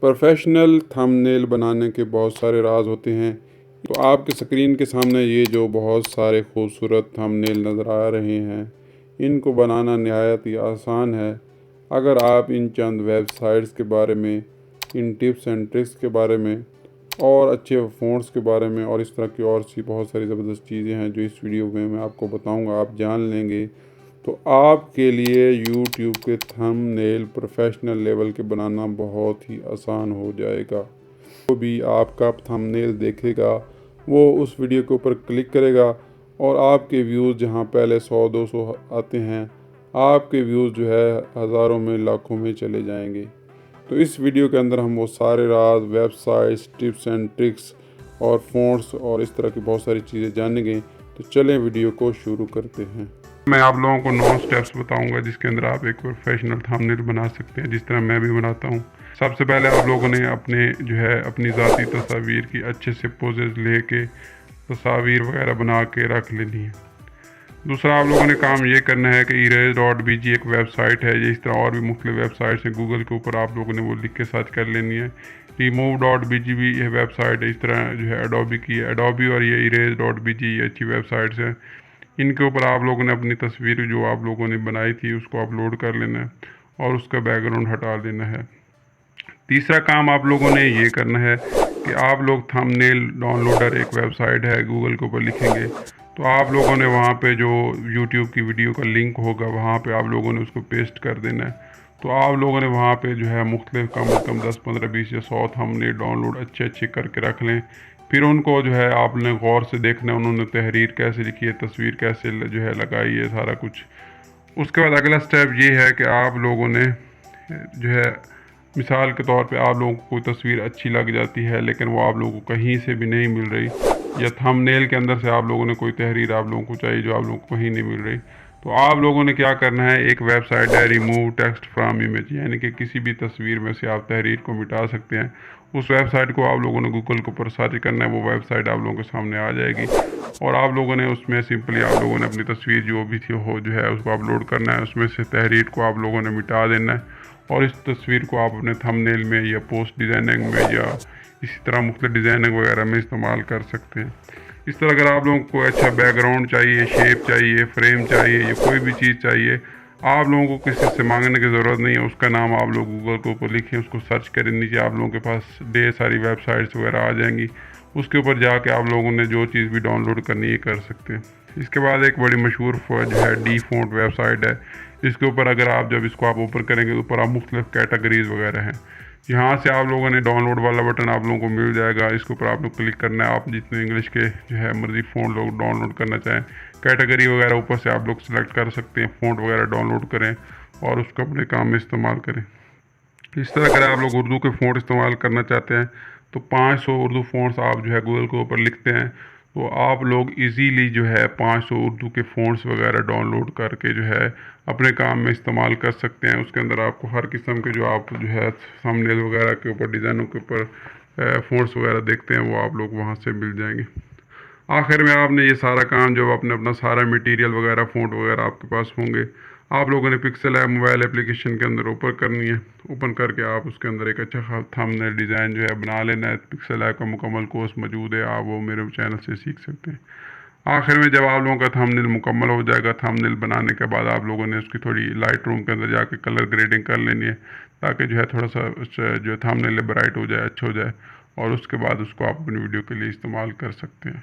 Professional thumbnail बनाने के बहुत सारे राज होते हैं। तो आपके स्क्रीन के सामने ये जो बहुत सारे खूबसूरत थंबनेल नज़र आ रहे हैं, इनको बनाना नहायत ही आसान है। अगर आप इन चंद वेबसाइट्स के बारे में, इन टिप्स एंड ट्रिक्स के बारे में और अच्छे फ़ॉन्ट्स के बारे में और इस तरह की और सी बहुत सारी ज़बरदस्त चीज़ें हैं जो इस वीडियो में मैं आपको बताऊंगा, आप जान लेंगे तो आपके लिए यूट्यूब के थंबनेल प्रोफेशनल लेवल के बनाना बहुत ही आसान हो जाएगा। जो भी आपका थंबनेल देखेगा वो उस वीडियो के ऊपर क्लिक करेगा और आपके व्यूज़ जहां पहले 100-200 आते हैं, आपके व्यूज़ जो है हज़ारों में, लाखों में चले जाएंगे। तो इस वीडियो के अंदर हम वो सारे राज, वेबसाइट्स, टिप्स एंड ट्रिक्स और फ़ॉन्ट्स और इस तरह की बहुत सारी चीज़ें जानेंगे। तो चलें वीडियो को शुरू करते हैं। मैं आप लोगों को 9 स्टेप्स बताऊंगा जिसके अंदर आप एक प्रोफेशनल थंबनेल बना सकते हैं, जिस तरह मैं भी बनाता हूं। सबसे पहले आप लोगों ने अपनी ज़ाती तस्वीर की अच्छे से पोजेस लेके तस्वीर वगैरह बना के रख लेनी है। दूसरा आप लोगों ने काम ये करना है कि erase.bg एक वेबसाइट है, इस तरह और भी मुख्तलिफ वेबसाइट्स हैं, गूगल के ऊपर आप लोगों ने वो लिख के सर्च कर लेनी है। remove.bg भी ये वेबसाइट है, इस तरह जो है एडोबी की है। एडोबी और ये erase.bg ये अच्छी वेबसाइट्स हैं। इनके ऊपर आप लोगों ने अपनी तस्वीर जो आप लोगों ने बनाई थी उसको अपलोड कर लेना है और उसका बैकग्राउंड हटा देना है। तीसरा काम आप लोगों ने ये करना है कि आप लोग थंबनेल डाउनलोडर एक वेबसाइट है, गूगल के ऊपर लिखेंगे तो आप लोगों ने वहाँ पे जो यूट्यूब की वीडियो का लिंक होगा वहाँ पे आप लोगों ने उसको पेस्ट कर देना है। तो आप लोगों ने वहाँ पे जो है मुख्तलिफ कम से कम 10, 15, 20 या 100 थंबनेल डाउनलोड अच्छे करके रख लें। फिर उनको जो है आपने गौर से देखना है, उन्होंने तहरीर कैसे लिखी है, तस्वीर कैसे जो है लगाई है, सारा कुछ। उसके बाद अगला स्टेप ये है कि आप लोगों ने जो है मिसाल के तौर पे आप लोगों को कोई तस्वीर अच्छी लग जाती है लेकिन वो आप लोगों को कहीं से भी नहीं मिल रही, या थंबनेल के अंदर से आप लोगों ने कोई तहरीर आप लोगों को चाहिए जो आप लोगों को कहीं नहीं मिल रही, तो आप लोगों ने क्या करना है, एक वेबसाइट है रिमूव टेक्स्ट फ्रॉम इमेज, यानी कि किसी भी तस्वीर में से आप तहरीर को मिटा सकते हैं। उस वेबसाइट को आप लोगों ने गूगल के ऊपर सर्च करना है, वो वेबसाइट आप लोगों के सामने आ जाएगी और आप लोगों ने उसमें सिंपली आप लोगों ने अपनी तस्वीर जो भी थी हो जो है उसको अपलोड करना है, उसमें से तहरीर को आप लोगों ने मिटा देना है और इस तस्वीर को आप अपने थंबनेल में या पोस्ट डिज़ाइनिंग में या इसी तरह मुख्तलिफ डिज़ाइनिंग वगैरह में इस्तेमाल कर सकते हैं। इस तरह अगर आप लोगों को अच्छा बैकग्राउंड चाहिए, शेप चाहिए, फ्रेम चाहिए या कोई भी चीज़ चाहिए, आप लोगों को किसी से मांगने की ज़रूरत नहीं है। उसका नाम आप लोग गूगल के ऊपर लिखें, उसको सर्च करें, नीचे आप लोगों के पास ढेर सारी वेबसाइट्स वगैरह आ जाएंगी। उसके ऊपर जाके आप लोगों ने जो चीज़ भी डाउनलोड करनी है कर सकते हैं। इसके बाद एक बड़ी मशहूर जो है डी फॉन्ट वेबसाइट है, इसके ऊपर अगर आप जब इसको आप ओपन करेंगे तो ऊपर आप मुख्तलिफ कैटेगरीज वगैरह हैं, यहाँ से आप लोगों ने डाउनलोड वाला बटन आप लोगों को मिल जाएगा। इसके ऊपर आप लोग क्लिक करना है, आप जितने इंग्लिश के जो है मर्जी फ़ॉन्ट लोग डाउनलोड करना चाहें, कैटेगरी वगैरह ऊपर से आप लोग सेलेक्ट कर सकते हैं, फ़ॉन्ट वगैरह डाउनलोड करें और उसको अपने काम में इस्तेमाल करें। इस तरह अगर आप लोग उर्दू के फ़ॉन्ट इस्तेमाल करना चाहते हैं तो 500 उर्दू फ़ॉन्ट्स आप जो है गूगल के ऊपर लिखते हैं तो आप लोग इजीली जो है 500 उर्दू के फ़ॉन्ट्स वगैरह डाउनलोड करके जो है अपने काम में इस्तेमाल कर सकते हैं। उसके अंदर आपको हर किस्म के जो आप जो है थंबनेल वगैरह के ऊपर, डिज़ाइनों के ऊपर फ़ॉन्ट्स वगैरह देखते हैं वो आप लोग वहाँ से मिल जाएंगे। आखिर में आपने ये सारा काम जब आपने अपना सारा मटेरियल वगैरह, फ़ॉन्ट वगैरह आपके पास होंगे, आप लोगों ने पिक्सल ऐप मोबाइल एप्लीकेशन के अंदर ओपन करनी है। ओपन करके आप उसके अंदर एक अच्छा थंबनेल डिज़ाइन जो है बना लेना है। पिक्सल ऐप का मुकम्मल कोर्स मौजूद है, आप वो मेरे चैनल से सीख सकते हैं। आखिर में जब आप लोगों का थंबनेल मुकम्मल हो जाएगा, थंबनेल बनाने के बाद आप लोगों ने उसकी थोड़ी लाइट रूम के अंदर जाके कलर ग्रेडिंग कर लेनी है ताकि जो है थोड़ा सा जो थंबनेल ब्राइट हो जाए, अच्छा हो जाए और उसके बाद उसको आप अपनी वीडियो के लिए इस्तेमाल कर सकते हैं।